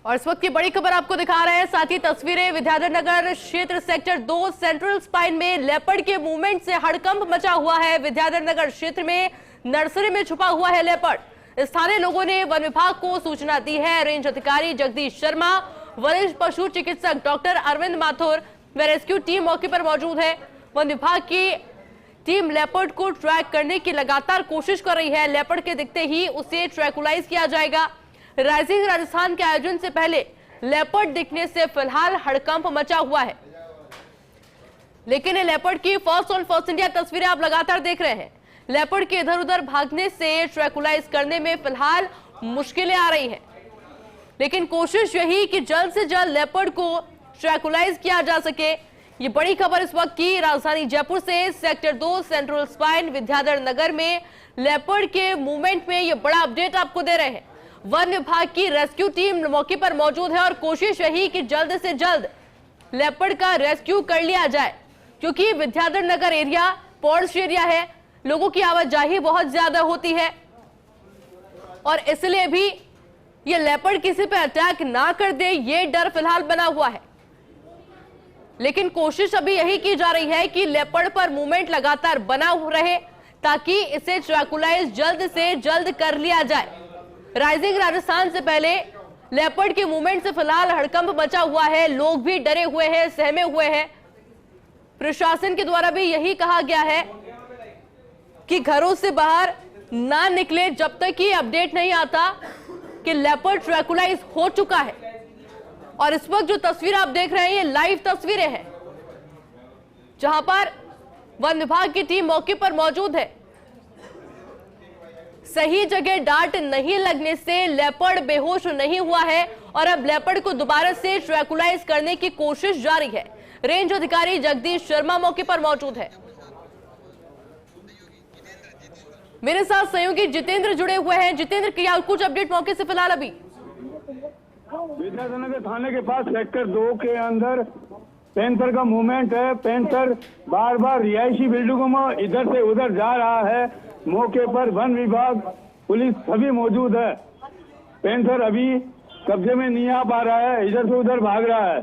और इस वक्त की बड़ी खबर आपको दिखा रहे हैं, साथ ही तस्वीरें विद्याधर नगर क्षेत्र सेक्टर 2 सेंट्रल स्पाइन में लेपर्ड के मूवमेंट से हड़कंप मचा हुआ है। विद्याधर नगर क्षेत्र में नर्सरी में छुपा हुआ है लेपर्ड। स्थानीय लोगों ने वन विभाग को सूचना दी है। रेंज अधिकारी जगदीश शर्मा, वरिष्ठ पशु चिकित्सक डॉक्टर अरविंद माथुर व रेस्क्यू टीम मौके पर मौजूद है। वन विभाग की टीम लेपर्ड को ट्रैक करने की लगातार कोशिश कर रही है। लेपर्ड के दिखते ही उसे ट्रैकुलाइज किया जाएगा। राइजिंग राजस्थान के आयोजन से पहले लेपर्ड दिखने से फिलहाल हड़कंप मचा हुआ है, लेकिन लेपर्ड की फर्स्ट ऑन फर्स्ट इंडिया तस्वीरें आप लगातार देख रहे हैं। लेपर्ड के इधर उधर भागने से ट्रैकुलाइज करने में फिलहाल मुश्किलें आ रही हैं, लेकिन कोशिश यही कि जल्द से जल्द लेपर्ड को ट्रैकुलाइज किया जा सके। ये बड़ी खबर इस वक्त की राजधानी जयपुर से। Sector 2 central spine Vidyadhar Nagar में लेपर्ड के मूवमेंट में ये बड़ा अपडेट आपको दे रहे हैं। वन विभाग की रेस्क्यू टीम मौके पर मौजूद है और कोशिश यही कि जल्द से जल्द लेपर्ड का रेस्क्यू कर लिया जाए, क्योंकि Vidyadhar Nagar area Porsche area है, लोगों की आवाजाही बहुत ज्यादा होती है और इसलिए भी ये लेपर्ड किसी पे अटैक ना कर दे, ये डर फिलहाल बना हुआ है। लेकिन कोशिश अभी यही की जा रही है कि लेपर्ड पर मूवमेंट लगातार बना रहे ताकि इसे ट्रैकुलाइज जल्द से जल्द कर लिया जाए। राइजिंग राजस्थान से पहले लेपर्ड के मूवमेंट से फिलहाल हड़कंप मचा हुआ है। लोग भी डरे हुए हैं, सहमे हुए हैं। प्रशासन के द्वारा भी यही कहा गया है कि घरों से बाहर ना निकले जब तक कि अपडेट नहीं आता कि लेपर्ड ट्रैकुलाइज हो चुका है। और इस वक्त जो तस्वीर आप देख रहे हैं ये लाइव तस्वीरें हैं, जहां पर वन विभाग की टीम मौके पर मौजूद है। सही जगह डांट नहीं लगने से लेपर्ड बेहोश नहीं हुआ है और अब लेपर्ड को दोबारा से ट्रैकुलाइज करने की कोशिश जारी है। रेंज अधिकारी जगदीश शर्मा मौके पर मौजूद है। मेरे साथ सहयोगी जितेंद्र जुड़े हुए हैं। जितेंद्र, क्या कुछ अपडेट मौके से फिलहाल? अभी विद्याधर नगर थाने के पास सेक्टर 2 के अंदर पैंथर का मूवमेंट है। पैंथर बार बार रिहायशी बिल्डिंगों में इधर से उधर जा रहा है। मौके पर वन विभाग, पुलिस सभी मौजूद है। पैंथर अभी कब्जे में नहीं आ पा रहा है, इधर से उधर भाग रहा है।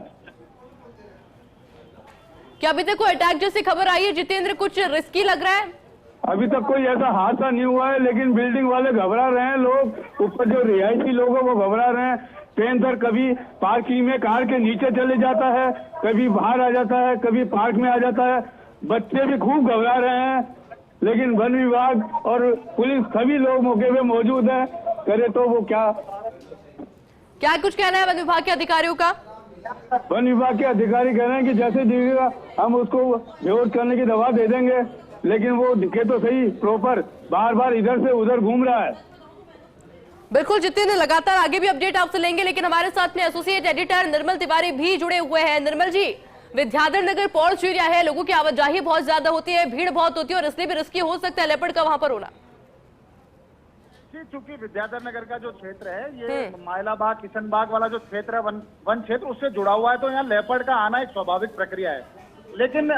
क्या अभी तक कोई अटैक जैसी खबर आई है जितेंद्र? कुछ रिस्की लग रहा है? अभी तक कोई ऐसा हादसा नहीं हुआ है, लेकिन बिल्डिंग वाले घबरा रहे हैं। लोग ऊपर जो रिहायशी लोग हैं वो घबरा रहे हैं। पैंथर कभी पार्किंग में कार के नीचे चले जाता है, कभी बाहर आ जाता है, कभी पार्क में आ जाता है। बच्चे भी खूब घबरा रहे हैं, लेकिन वन विभाग और पुलिस सभी लोग मौके पे मौजूद है। करे तो वो क्या कुछ कहना है वन विभाग के अधिकारियों का? वन विभाग के अधिकारी कह रहे हैं कि जैसे दिखेगा हम उसको बेहोश करने की दवा दे देंगे, लेकिन वो दिखे तो सही प्रॉपर, बार बार इधर से उधर घूम रहा है। बिल्कुल जितेंद्र, लगातार आगे भी अपडेट आपसे लेंगे, लेकिन हमारे साथ में एसोसिएट एडिटर निर्मल तिवारी भी जुड़े हुए हैं। निर्मल जी, विद्याधर नगर पॉर्श एरिया है, लोगों की आवाजाही बहुत ज्यादा होती है, भीड़ बहुत होती है और इसलिए भी रिस्की हो सकता है लेपर्ड का वहां पर होना। चूंकि विद्याधर नगर का जो क्षेत्र है ये माइलाबाग किशनबाग वाला जो क्षेत्र है वन क्षेत्र, उससे जुड़ा हुआ है, तो यहाँ लेपर्ड का आना एक स्वाभाविक प्रक्रिया है। लेकिन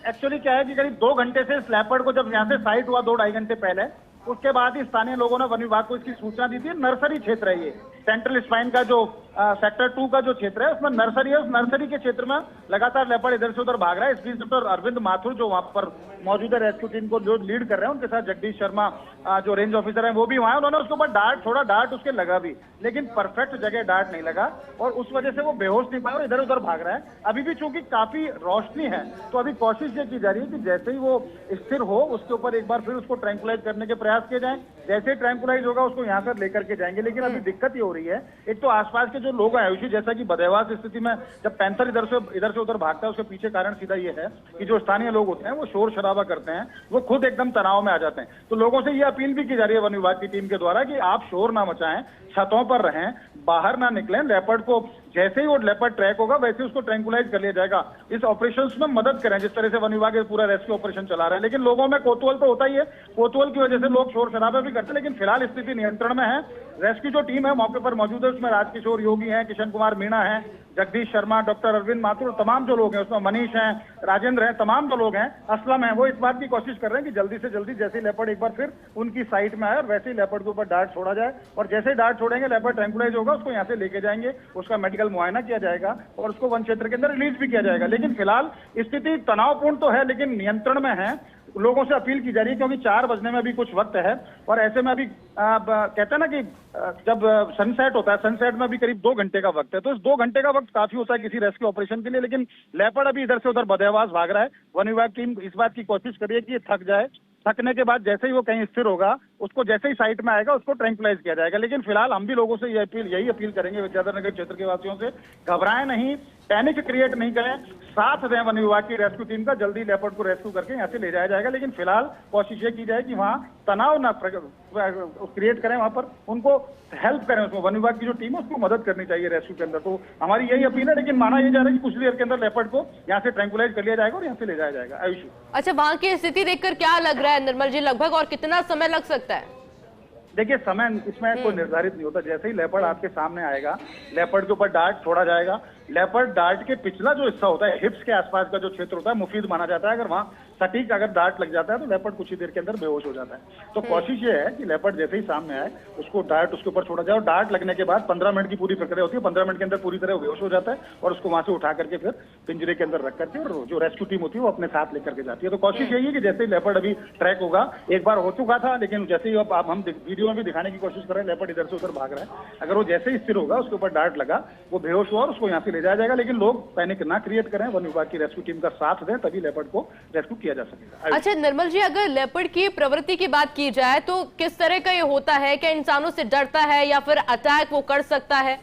एक्चुअली क्या है कि करीब 2 घंटे से इस लेपर्ड को जब यहाँ से साइट हुआ 2-2.5 घंटे पहले, उसके बाद ही स्थानीय लोगों ने वन विभाग को इसकी सूचना दी थी। नर्सरी क्षेत्र है ये, सेंट्रल स्पाइन का जो सेक्टर 2 का जो क्षेत्र है उसमें नर्सरी है। उस नर्सरी के क्षेत्र में लगातार लेपर्ड इधर से उधर भाग रहा है। इस बीच डॉक्टर अरविंद माथुर जो वहां पर मौजूदा रेस्क्यू टीम को जो लीड कर रहे हैं, उनके साथ जगदीश शर्मा जो रेंज ऑफिसर है वो भी वहां है। उन्होंने उसके ऊपर थोड़ा डार्ट उसके लगा भी, लेकिन परफेक्ट जगह डार्ट नहीं लगा और उस वजह से वो बेहोश नहीं पाया और इधर उधर भाग रहा है। अभी भी चूंकि काफी रोशनी है, तो अभी कोशिश ये की जा रही है कि जैसे ही वो स्थिर हो उसके ऊपर एक बार फिर उसको ट्रैंकुलाइज करने के प्रयास किए जाए। जैसे ही ट्रैंकुलाइज होगा उसको यहाँ से लेकर के जाएंगे। लेकिन अभी दिक्कत ये हो रही है, एक तो आसपास के जो लोग हैं आयुषी, जैसा कि बदहवास स्थिति में जब पैंथर इधर से उधर भागता है, उसके पीछे कारण सीधा ये है कि जो स्थानीय लोग होते हैं वो शोर शराबा करते हैं, वो खुद एकदम तनाव में आ जाते हैं। तो लोगों से ये अपील भी की जा रही है वन विभाग की टीम के द्वारा कि आप शोर ना मचाएं, छतों पर रहें, बाहर ना निकलें। लेपर्ड को जैसे ही वो लेपर्ड ट्रैक होगा वैसे उसको ट्रैंकुलाइज कर लिया जाएगा। इस ऑपरेशंस में मदद करें जिस तरह से वन विभाग पूरा रेस्क्यू ऑपरेशन चला रहा है। लेकिन लोगों में कौतूहल तो होता ही है, कौतूहल की वजह से लोग शोर शराबा भी करते हैं, लेकिन फिलहाल स्थिति नियंत्रण में है। रेस्क्यू जो टीम है मौके पर मौजूद है, उसमें राजकिशोर योगी हैं, किशन कुमार मीणा है, जगदीश शर्मा, डॉक्टर अरविंद माथुर, तमाम जो लोग हैं उसमें मनीष हैं, राजेंद्र हैं, तमाम जो लोग हैं, असलम हैं, वो इस बात की कोशिश कर रहे हैं कि जल्दी से जल्दी जैसे लेपर्ड एक बार फिर उनकी साइट में आए और वैसे ही लेपर्ड के ऊपर डार्ट छोड़ा जाए, और जैसे ही डार्ट छोड़ेंगे लेपर्ड ट्रैंकुलाइज होगा, उसको यहाँ से लेके जाएंगे, उसका मेडिकल मुआयना किया जाएगा और उसको वन क्षेत्र के अंदर रिलीज भी किया जाएगा। लेकिन फिलहाल स्थिति तनावपूर्ण तो है लेकिन नियंत्रण में है। लोगों से अपील की जा रही है क्योंकि 4 बजने में अभी कुछ वक्त है और ऐसे में अभी कहते हैं ना कि जब सनसेट होता है, सनसेट में अभी करीब 2 घंटे का वक्त है, तो इस 2 घंटे का वक्त काफी होता है किसी रेस्क्यू ऑपरेशन के लिए। लेकिन लेपर्ड अभी इधर से उधर बदहवास भाग रहा है। वन विभाग टीम इस बात की कोशिश कर रही है कि ये थक जाए, थकने के बाद जैसे ही वो कहीं स्थिर होगा, उसको जैसे ही साइट में आएगा उसको ट्रैंकुलाइज किया जाएगा। लेकिन फिलहाल हम भी लोगों से यही अपील करेंगे विद्याधर नगर क्षेत्र के वासियों से, घबराएं नहीं, पैनिक क्रिएट नहीं करें, साथ दें वन विभाग की रेस्क्यू टीम का, जल्दी लेपर्ड को रेस्क्यू करके यहाँ से ले जाया जाएगा। लेकिन फिलहाल कोशिश ये की जाए कि वहाँ तनाव ना क्रिएट करें, वहाँ पर उनको हेल्प करें, उसमें वन विभाग की जो टीम है उसको मदद करनी चाहिए रेस्क्यू के अंदर। तो हमारी यही अपील है। लेकिन माना यह जा रहा है कि कुछ देर के अंदर लेपर्ड को यहाँ से ट्रैंकुलाइज कर लिया जाएगा और यहाँ से ले जाया जाएगा। आयुषी, अच्छा, वहाँ की स्थिति देखकर क्या लग रहा है निर्मल जी, लगभग और कितना समय लग सकता है? देखिए, समय इसमें कोई निर्धारित नहीं होता। जैसे ही लेपर्ड आपके सामने आएगा, लेपर्ड के ऊपर डार्ट छोड़ा जाएगा। लेपर्ड डार्ट के पिछला जो हिस्सा होता है, हिप्स के आसपास का जो क्षेत्र होता है, मुफीद माना जाता है। अगर वहाँ सटीक अगर डार्ट लग जाता है तो लेपर्ड कुछ ही देर के अंदर बेहोश हो जाता है। तो कोशिश ये है कि लेपर्ड जैसे ही सामने आए उसको डार्ट उसके ऊपर छोड़ा जाए और डार्ट लगने के बाद 15 मिनट की पूरी प्रक्रिया होती है। 15 मिनट के अंदर पूरी तरह बेहोश हो जाता है और उसको वहां से उठा करके फिर पिंजरे के अंदर रख करके और जो रेस्क्यू टीम होती है वो अपने साथ लेकर के जाती है। तो कोशिश यही है कि जैसे ही लेपर्ड अभी ट्रैक होगा, एक बार हो चुका था लेकिन जैसे ही अब हम वीडियो में भी दिखाने की कोशिश कर रहे हैं, लेपर्ड इधर से उधर भाग रहा है। अगर वो जैसे ही स्थिर होगा, उसके ऊपर डार्ट लगा, वो बेहोश हुआ और उसको यहाँ से ले जाया जाएगा। लेकिन लोग पैनिक ना क्रिएट करें, वन विभाग की रेस्क्यू टीम का साथ दें, तभी लेपर्ड को रेस्क्यू किया जा सकेगा। अच्छा निर्मल जी, अगर लेपर्ड की प्रवृत्ति की बात की जाए तो किस तरह का ये होता है? क्या इंसानों से डरता है या फिर अटैक वो कर सकता है?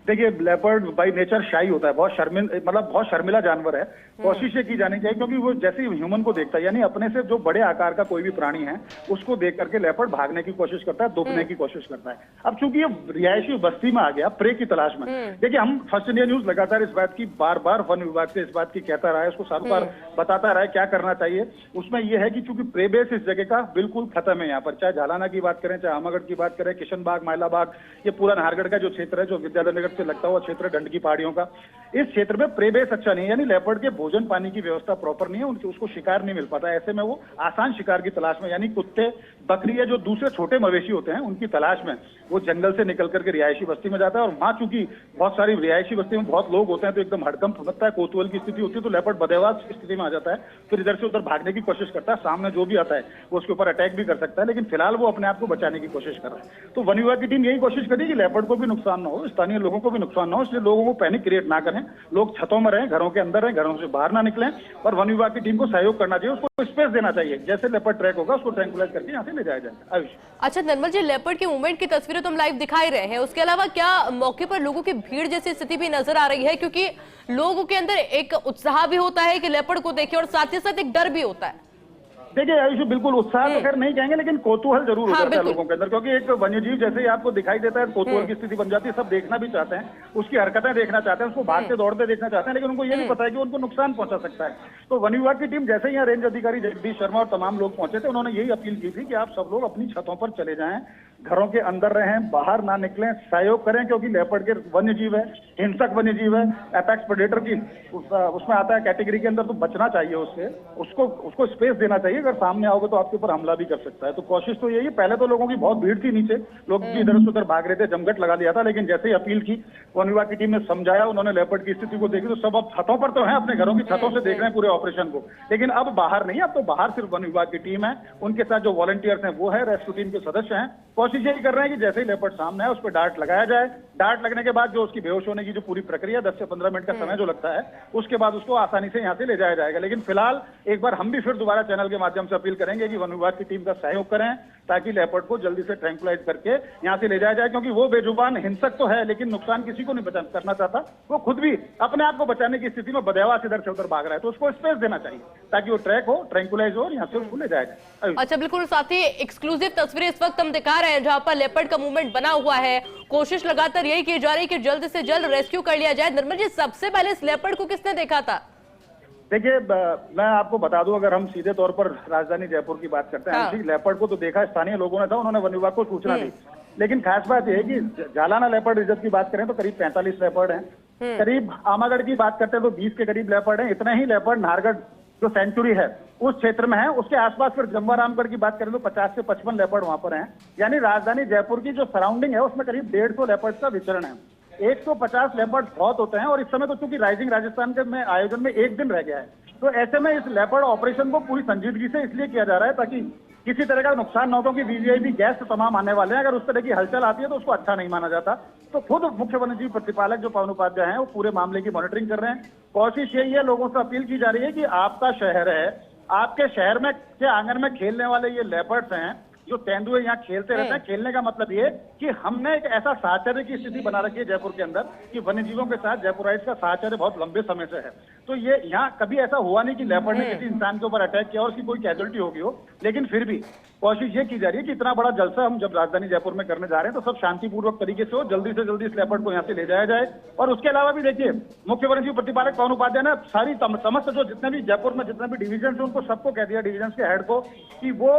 देखिए, लेपर्ड बाय नेचर शाई होता है, बहुत शर्मिला जानवर है। कोशिश ये की जानी चाहिए क्योंकि वो जैसे ही ह्यूमन को देखता है, यानी अपने से जो बड़े आकार का कोई भी प्राणी है उसको देख करके लेपर्ड भागने की कोशिश करता है, दुबने की कोशिश करता है। अब चूंकि ये रिहायशी बस्ती में आ गया, प्रे की तलाश में। देखिए, हम फर्स्ट इंडिया न्यूज लगातार इस बात की बार बार वन विभाग से इस बात की कहता रहा है, उसको सारों बार बताता रहा है क्या करना चाहिए। उसमें यह है कि चूंकि प्रे बेस इस जगह का बिल्कुल खत्म है यहाँ पर, चाहे झालाना की बात करें, चाहे आमागढ़ की बात करें, किशन बाग, माइलाबाग, ये पूरा नाहरगढ़ का जो क्षेत्र है, जो विद्याधर नगर से लगता हुआ क्षेत्र, डंड की पहाड़ियों का, इस क्षेत्र में प्रे बेस अच्छा नहीं है, यानी लेपर्ड के भोजन पानी की व्यवस्था प्रॉपर नहीं है, उसको शिकार नहीं मिल पाता है। ऐसे में वो आसान शिकार की तलाश में, यानी कुत्ते, बकरी या जो दूसरे छोटे मवेशी होते हैं उनकी तलाश में वो जंगल से निकल करके रिहायशी बस्ती में जाता है। और वहां चूंकि बहुत सारी रिहायशी बस्ती में बहुत लोग होते हैं तो एकदम हड़कंप लगता है, कोतूहल की स्थिति होती है, तो लेपर्ड बदहवास की स्थिति में आ जाता है, फिर इधर से उधर भागने की कोशिश करता है। सामने जो भी आता है वो उसके ऊपर अटैक भी कर सकता है, लेकिन फिलहाल वो अपने आप को बचाने की कोशिश कर रहा है। तो वन विभाग की टीम यही कोशिश करी कि लेपर्ड को भी नुकसान ना हो, स्थानीय लोगों को भी नुकसान ना हो, इसलिए लोगों को पैनिक क्रिएट ना करें, लोग छतों में रहें, घरों के अंदर रहें, घरों से बाहर ना निकलें और वन विभाग की टीम को सहयोग करना चाहिए, उसको स्पेस देना चाहिए। जैसे लेपर्ड ट्रैक होगा उसको ट्रैंकुलाइज करके यहाँ से ले जाया जाएगा। आयुष, अच्छा निर्मल जी, लेपर्ड की मूवमेंट की तस्वीरें तो हम लाइव दिखा ही रहे हैं, उसके अलावा क्या मौके पर लोगों की भीड़ जैसी स्थिति भी नजर आ रही है? क्योंकि लोगों के अंदर एक उत्साह भी होता है कि लेपर्ड को देखें और साथ ही साथ एक डर भी होता है। देखिए आयुष, बिल्कुल उत्साह तो खैर नहीं कहेंगे, लेकिन कौतूहल जरूर हो जाता है लोगों के अंदर, क्योंकि एक वन्यजीव जैसे ही आपको दिखाई देता है कौतूहल की स्थिति बन जाती है। सब देखना भी चाहते हैं, उसकी हरकतें देखना चाहते हैं, उसको भागते दौड़ते देखना चाहते हैं, लेकिन उनको ये भी पता है कि उनको नुकसान पहुंचा सकता है। तो वन विभाग की टीम जैसे ही यहाँ रेंज अधिकारी जगदीश शर्मा और तमाम लोग पहुंचे थे, उन्होंने यही अपील की थी कि आप सब लोग अपनी छतों पर चले जाएं, घरों के अंदर रहें, बाहर ना निकलें, सहयोग करें, क्योंकि लेपर्ड के वन्यजीव है, हिंसक वन्यजीव है, एपेक्स प्रेडेटर की उसमें आता है कैटेगरी के अंदर, तो बचना चाहिए उससे, उसको स्पेस देना चाहिए। अगर सामने आओगे तो आपके ऊपर हमला भी कर सकता है। तो कोशिश तो यही है, पहले तो लोगों की बहुत भीड़ थी, नीचे लोग भी इधर से उधर भाग रहे थे, जमघट लगा लिया था, लेकिन जैसे ही अपील की, वन विभाग की टीम ने समझाया, उन्होंने लेपर्ड की स्थिति को देखी, तो सब अब छतों पर तो है, अपने घरों की छतों से देख रहे हैं पूरे ऑपरेशन को, लेकिन अब बाहर नहीं, अब तो बाहर सिर्फ वन विभाग की टीम है, उनके साथ जो वॉलंटियर्स हैं वो है, रेस्क्यू टीम के सदस्य हैं। कोशिश यही कर रहे हैं कि जैसे ही लेपर्ड सामने है उस पर डार्ट लगाया जाए, डार्ट लगने के बाद जो उसकी बेहोश होने की जो पूरी प्रक्रिया 10 से 15 मिनट का समय जो लगता है, उसके बाद उसको आसानी से यहाँ से ले जाया जाएगा। लेकिन फिलहाल एक बार हम भी फिर दोबारा चैनल के माध्यम से अपील करेंगे कि वन विभाग की टीम का सहयोग करें, ताकि लेपर्ड को जल्दी से ट्रैंकुलाइज करके यहाँ से ले जाया जाए, क्योंकि वो बेजुबान हिंसक तो है, लेकिन नुकसान किसी को नहीं करना चाहता, वो खुद भी अपने आप को बचाने की स्थिति में बदहवास इधर से उधर भाग रहा है, तो उसको स्पेस देना चाहिए ताकि वो ट्रैक हो, ट्रैंकुलाइज हो और यहाँ से उसको ले जाया जाए। अच्छा बिल्कुल, साथ ही एक्सक्लूसिव तस्वीरें इस वक्त हम दिखा रहे हैं जहां पर लेपर्ड का मूवमेंट बना हुआ है। कोशिश लगातार यही की जा रही है कि जल्द से जल्द रेस्क्यू कर लिया जाए। निर्मल जी, सबसे पहले इस लेपर्ड को किसने देखा था? देखिए, मैं आपको बता दूं, अगर हम सीधे तौर पर राजधानी जयपुर की बात करते हैं, लेपर्ड को तो देखा स्थानीय लोगों ने था, उन्होंने वन विभाग को सूचना दी, लेकिन खास बात यह है कि जालाना लेपर्ड रिजर्व की बात करें तो करीब 45 लेपर्ड हैं, करीब आमागढ़ की बात करते हैं तो 20 के करीब लेपर्ड हैं। इतने ही लेपर्ड नाहरगढ़ जो सेंचुरी है उस क्षेत्र में है। उसके आसपास फिर जम्वारामगढ़ की बात करें तो 50 से 55 लेपर्ड वहां पर हैं। यानी राजधानी जयपुर की जो सराउंडिंग है उसमें करीब 150 लेपर्ड का विचरण है। 150 लेपर्ड बहुत होते हैं और इस समय तो चूंकि राइजिंग राजस्थान के में आयोजन में एक दिन रह गया है, तो ऐसे में इस लेपर्ड ऑपरेशन को पूरी संजीदगी से इसलिए किया जा रहा है ताकि किसी तरह का नुकसान न हो, क्योंकि वीवीआईपी गैस तो तमाम आने वाले हैं। अगर उस तरह की हलचल आती है तो उसको अच्छा नहीं माना जाता। तो खुद मुख्य वन्यजीव प्रतिपालक जो पवन उपाध्याय हैं वो पूरे मामले की मॉनिटरिंग कर रहे हैं। कोशिश यही है, लोगों से अपील की जा रही है कि आपका शहर है, आपके शहर में के आंगन में खेलने वाले ये लेपर्ड्स हैं जो तेंदुए यहाँ खेलते रहते हैं। खेलने का मतलब ये कि हमने एक ऐसा साहचर्य की स्थिति बना रखी है जयपुर के अंदर कि वन्यजीवों के साथ जयपुराइट्स का साहचर्य बहुत लंबे समय से है। तो ये यहाँ कभी ऐसा हुआ नहीं कि लेपर्ड ने किसी इंसान के ऊपर अटैक किया और उसकी कोई कैजुअलिटी होगी हो, लेकिन फिर भी कोशिश ये की जा रही है कि इतना बड़ा जलसा हम जब राजधानी जयपुर में करने जा रहे हैं तो सब शांतिपूर्वक तरीके से हो, जल्दी से जल्दी इस लेपर्ड को यहाँ से ले जाया जाए। और उसके अलावा भी देखिए, मुख्य वन्यजीव प्रतिपालक पवन उपाध्याय ने सारी समस्त जो जितने भी जयपुर में जितने भी डिवीजन है उनको सबको कह दिया, डिवीजन के हेड को, कि वो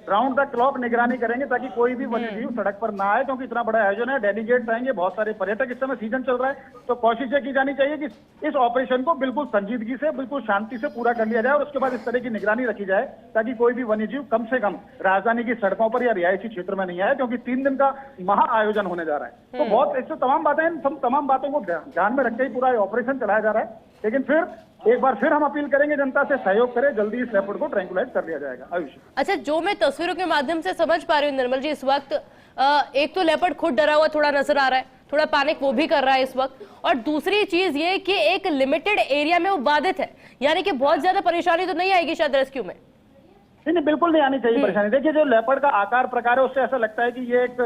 राउंड द क्लॉक निगरानी करेंगे ताकि कोई भी वन्यजीव सड़क पर ना आए, क्योंकि इतना बड़ा आयोजन है, डेलीगेट्स आएंगे, बहुत सारे पर्यटक, इस समय सीजन चल रहा है। तो कोशिश ये की जानी चाहिए कि इस ऑपरेशन को बिल्कुल संजीदगी से, बिल्कुल शांति से पूरा कर लिया जाए और उसके बाद इस तरह की निगरानी रखी जाए ताकि कोई भी वन्यजीव कम से कम राजधानी की सड़कों पर या रिहायशी क्षेत्र में नहीं आए, क्योंकि 3 दिन का महा आयोजन होने जा रहा है। तो बहुत इससे तमाम बातों को ध्यान में रखते ही पूरा ऑपरेशन चलाया जा रहा है। लेकिन फिर एक बार फिर हम अपील करेंगे जनता से सहयोग करें, जल्दी इस लेपर्ड को ट्रैंकुलाइज कर लिया जाएगा। आयुष, अच्छा, जो मैं तस्वीरों के माध्यम से समझ पा रही हूँ निर्मल जी, इस वक्त एक तो लेपर्ड खुद डरा हुआ थोड़ा नजर आ रहा है, थोड़ा पैनिक वो भी कर रहा है इस वक्त, और दूसरी चीज ये कि एक लिमिटेड एरिया में वो बाधित है, यानी कि बहुत ज्यादा परेशानी तो नहीं आएगी शायद रेस्क्यू में। नहीं, बिल्कुल नहीं आनी चाहिए परेशानी। देखिए, जो लेपर्ड का आकार प्रकार है उससे ऐसा लगता है कि ये एक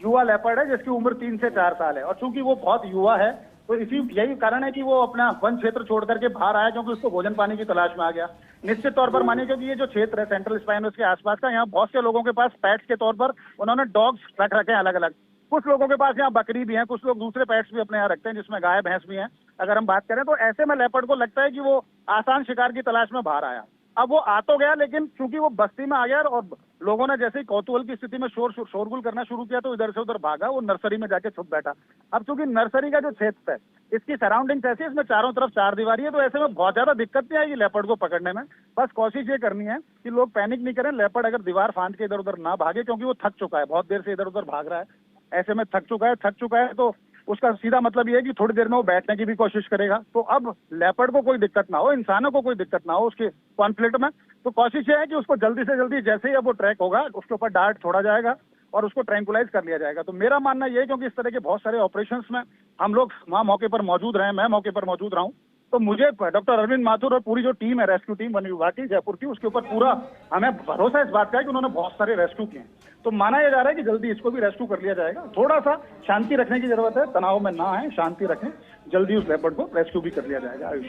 युवा लेपर्ड है जिसकी उम्र 3 से 4 साल है, और चूंकि वो बहुत युवा है तो यही कारण है कि वो अपना वन क्षेत्र छोड़ करके बाहर आया, क्योंकि उसको भोजन पानी की तलाश में आ गया। निश्चित तौर पर मानिए, क्योंकि ये जो क्षेत्र है सेंट्रल स्पाइन उसके आसपास का, यहाँ बहुत से लोगों के पास पेट्स के तौर पर उन्होंने डॉग्स रख रखे हैं अलग अलग। कुछ लोगों के पास यहाँ बकरी भी है, कुछ लोग दूसरे पेट्स भी अपने यहाँ रखते हैं जिसमें गाय भैंस भी हैं। अगर हम बात करें तो ऐसे में लेपर्ड को लगता है कि वो आसान शिकार की तलाश में बाहर आया। अब वो आ तो गया, लेकिन चूंकि वो बस्ती में आ गया और लोगों ने जैसे ही कौतूहल की स्थिति में शोरगुल करना शुरू किया तो इधर से उधर भागा, वो नर्सरी में जाके छुप बैठा। अब चूंकि नर्सरी का जो क्षेत्र है इसकी सराउंडिंग ऐसी है, इसमें चारों तरफ 4 दीवारी है, तो ऐसे में बहुत ज्यादा दिक्कत नहीं आएगी लेपर्ड को पकड़ने में। बस कोशिश ये करनी है कि लोग पैनिक नहीं करें, लेपर्ड अगर दीवार फांद के इधर उधर ना भागे, क्योंकि वो थक चुका है, बहुत देर से इधर उधर भाग रहा है, ऐसे में थक चुका है तो उसका सीधा मतलब ये है कि थोड़ी देर में वो बैठने की भी कोशिश करेगा। तो अब लेपर्ड को कोई दिक्कत ना हो, इंसानों को कोई दिक्कत ना हो उसके कॉन्फ्लिक्ट में, तो कोशिश ये है कि उसको जल्दी से जल्दी जैसे ही अब वो ट्रैक होगा उसके ऊपर डार्ट छोड़ा जाएगा और उसको ट्रैंकुलाइज कर लिया जाएगा। तो मेरा मानना ये है, क्योंकि इस तरह के बहुत सारे ऑपरेशंस में हम लोग वहाँ मौके पर मौजूद रहे, मैं मौके पर मौजूद रहा हूँ, तो मुझे डॉक्टर अरविंद माथुर और पूरी जो टीम है रेस्क्यू टीम वन विभाग की जयपुर की, उसके ऊपर पूरा हमें भरोसा इस बात का है कि उन्होंने बहुत सारे रेस्क्यू किए हैं। तो माना यह जा रहा है कि जल्दी इसको भी रेस्क्यू कर लिया जाएगा। थोड़ा सा शांति रखने की जरूरत है, तनाव में ना आए, शांति रखें, जल्दी उस लेपर्ड को रेस्क्यू भी कर लिया जाएगा। आयुष,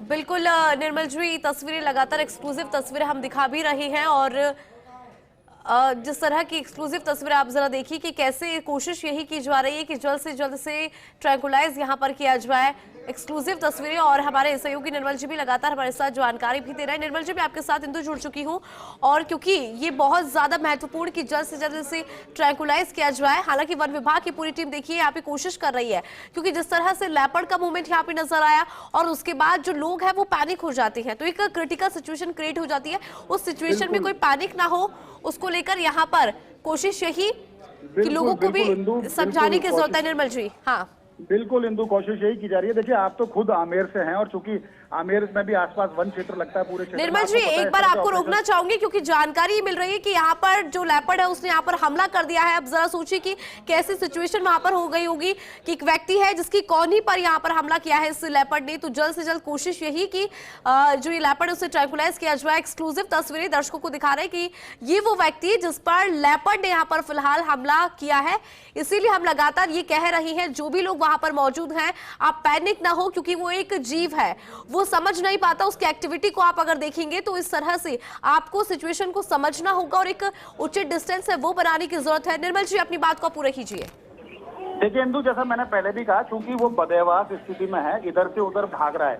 बिल्कुल निर्मल जी, तस्वीरें लगातार एक्सक्लूसिव तस्वीरें हम दिखा भी रहे हैं, और जिस तरह की एक्सक्लूसिव तस्वीरें आप जरा देखिए कि कैसे कोशिश यही की जा रही है कि जल्द से ट्रैंकुलाइज यहां पर किया जाए। एक्सक्लूसिव तस्वीरें, और हमारे सहयोगी निर्मल जी भी लगातार हमारे साथ जानकारी भी दे रहे हैं। निर्मल जी, मैं आपके साथ इंदु जुड़ चुकी हूं, और क्योंकि ये बहुत ज्यादा महत्वपूर्ण कि जल्द से जल्द से ट्रैंकुलाइज किया जाए। हालांकि वन विभाग की पूरी टीम देखिए यहाँ पे कोशिश कर रही है, क्योंकि जिस तरह से लेपर्ड का मूवमेंट यहाँ पे नजर आया और उसके बाद जो लोग हैं वो पैनिक हो जाते हैं, तो एक क्रिटिकल सिचुएशन क्रिएट हो जाती है। उस सिचुएशन में कोई पैनिक ना हो, उसको लेकर यहाँ पर कोशिश यही कि लोगों को भी समझाने की जरूरत है। निर्मल जी, हाँ बिल्कुल इंदु, कोशिश यही की जा रही है। देखिए, आप तो खुद आमेर से हैं और चूंकि आमेर में भी आसपास वन क्षेत्र लगता है पूरे क्षेत्र। निर्मल जी, एक बार आपको रोकना चाहूंगी क्योंकि जानकारी मिल रही है कि यहाँ पर जो लेपर्ड है उसने यहाँ पर हमला कर दिया है। अब जरा सोचिए कि कैसी सिचुएशन वहां पर हो गई होगी कि एक व्यक्ति है जिसकी कॉनी पर यहाँ पर हमला किया है इस लेपर्ड ने। तो जल्द से जल्द कोशिश यही कि जो ये लेपर्ड है उसे ट्रैंकुलाइज किया जाए। एक्सक्लूसिव तस्वीरें दर्शकों को दिखा रहे हैं कि ये वो व्यक्ति जिस पर लेपर्ड ने यहाँ पर फिलहाल हमला किया है। इसीलिए हम लगातार ये कह रहे हैं, जो भी लोग वहां पर मौजूद हैं, आप पैनिक ना हो, क्योंकि वो एक जीव है, वो समझ नहीं पाता। उसकी एक्टिविटी को आप अगर देखेंगे तो इस तरह से आपको सिचुएशन को समझना होगा और एक उचित डिस्टेंस है वो बनाने की जरूरत है। निर्मल जी, अपनी बात को पूरा कीजिए। देखिए इंदु, जैसा मैंने पहले भी कहा, चूंकि वो बदहवास स्थिति में है, इधर से उधर भाग रहा है,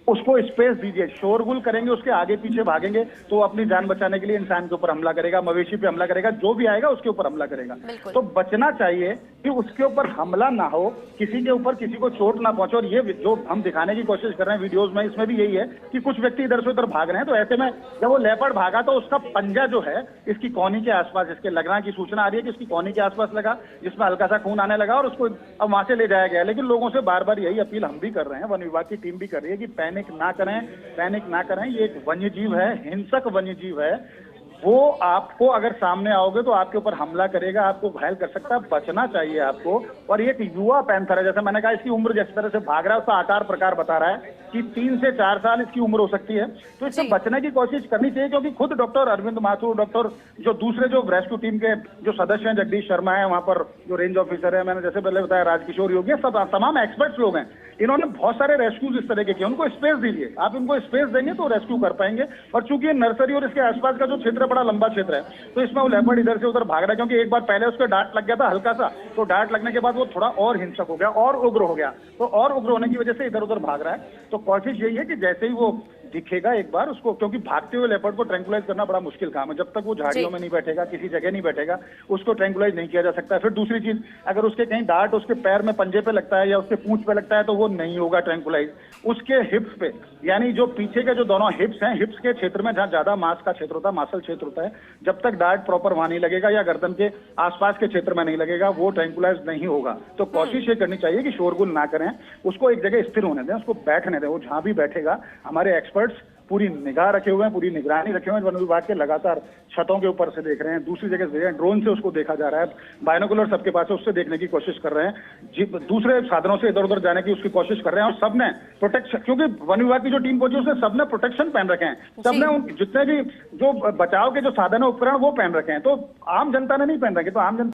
उसको स्पेस दीजिए। शोरगुल करेंगे, उसके आगे पीछे भागेंगे तो वो अपनी जान बचाने के लिए इंसान के ऊपर हमला करेगा, मवेशी पे हमला करेगा, जो भी आएगा उसके ऊपर हमला करेगा। तो बचना चाहिए कि उसके ऊपर हमला ना हो, किसी के ऊपर किसी को चोट ना पहुंचे। और ये जो हम दिखाने की कोशिश कर रहे हैं वीडियोज में, इसमें भी यही है कि कुछ व्यक्ति इधर से उधर भाग रहे हैं। तो ऐसे में जब वो लेपर्ड भागा तो उसका पंजा जो है इसकी कौनी के आसपास, इसके लगना की सूचना आ रही है कि इसकी कौनी के आसपास लगा, जिसमें हल्का सा खून आने लगा और उसको अब वहां से ले जाया गया। लेकिन लोगों से बार बार यही अपील हम भी कर रहे हैं, वन विभाग की टीम भी कर रही है कि पैनिक ना करें, पैनिक ना करें। ये एक वन्य जीव है, हिंसक वन्य जीव है। वो आपको अगर सामने आओगे तो आपके ऊपर हमला करेगा, आपको घायल कर सकता है। बचना चाहिए आपको। और ये एक युवा पैंथर है, जैसे मैंने कहा, इसकी उम्र जिस तरह से भाग रहा है उसका आकार प्रकार बता रहा है कि 3 से 4 साल इसकी उम्र हो सकती है। तो इससे बचने की कोशिश करनी चाहिए, क्योंकि खुद डॉक्टर अरविंद माथुर, डॉक्टर जो दूसरे जो रेस्क्यू टीम के जो सदस्य हैं, जगदीश शर्मा है, वहां पर जो रेंज ऑफिसर है, मैंने जैसे पहले बताया राजकिशोर योगी, सब तमाम एक्सपर्ट्स लोग हैं। इन्होंने बहुत सारे रेस्क्यूज इस तरह के किए। उनको स्पेस दीजिए, आप इनको स्पेस देंगे तो रेस्क्यू कर पाएंगे। और चूंकि ये नर्सरी और इसके आसपास का जो क्षेत्र बड़ा लंबा क्षेत्र है, तो इसमें वो लेपर्ड इधर से उधर भाग रहा है, क्योंकि एक बार पहले उसको डांट लग गया था हल्का सा, तो डांट लगने के बाद वो थोड़ा और हिंसक हो गया और उग्र हो गया। तो और उग्र होने की वजह से इधर उधर भाग रहा है। तो कोशिश यही है कि जैसे ही वो दिखेगा एक बार उसको, क्योंकि भागते हुए लेपर्ड को ट्रैंकुलाइज करना बड़ा मुश्किल काम है। जब तक वो झाड़ियों में नहीं बैठेगा, किसी जगह नहीं बैठेगा, उसको ट्रैंकुलाइज नहीं किया जा सकता। फिर दूसरी चीज, अगर उसके कहीं डांट उसके पैर में पंजे पे लगता है या उसके पूंछ पे लगता है तो वो नहीं होगा ट्रैंकुलाइज। उसके हिप्स पे, यानी जो पीछे के जो दोनों हिप्स हैं, हिप्स के क्षेत्र में जहां ज्यादा मांस का क्षेत्र होता है, मासल क्षेत्र होता है, जब तक डांट प्रॉपर वहां नहीं लगेगा या गर्दन के आसपास के क्षेत्र में नहीं लगेगा, वो ट्रैंकुलाइज नहीं होगा। तो कोशिश ये करनी चाहिए कि शोरगुल ना करें, उसको एक जगह स्थिर होने दें, उसको बैठने दें। वो जहां भी बैठेगा, हमारे एक्सपर्ट्स पूरी निगाह रखे हुए हैं, पूरी निगरानी रखे हुए हैं। वन विभाग के लगातार छतों के ऊपर से देख रहे हैं, दूसरी जगह से देख रहे हैं, ड्रोन से उसको देखा जा रहा है, बायनोकुलर सबके पास है, उससे देखने की कोशिश कर रहे हैं, दूसरे साधनों से इधर उधर जाने की उसकी कोशिश कर रहे हैं। और सबने प्रोटेक्शन, क्योंकि वन विभाग की जो टीम पहुंची उसने सबने प्रोटेक्शन पहन रखे हैं, सबने जितने भी जो बचाव के जो साधन है, उपकरण, वो पहन रखे हैं। तो आम जनता ने नहीं पहन रखे। तो आम जनता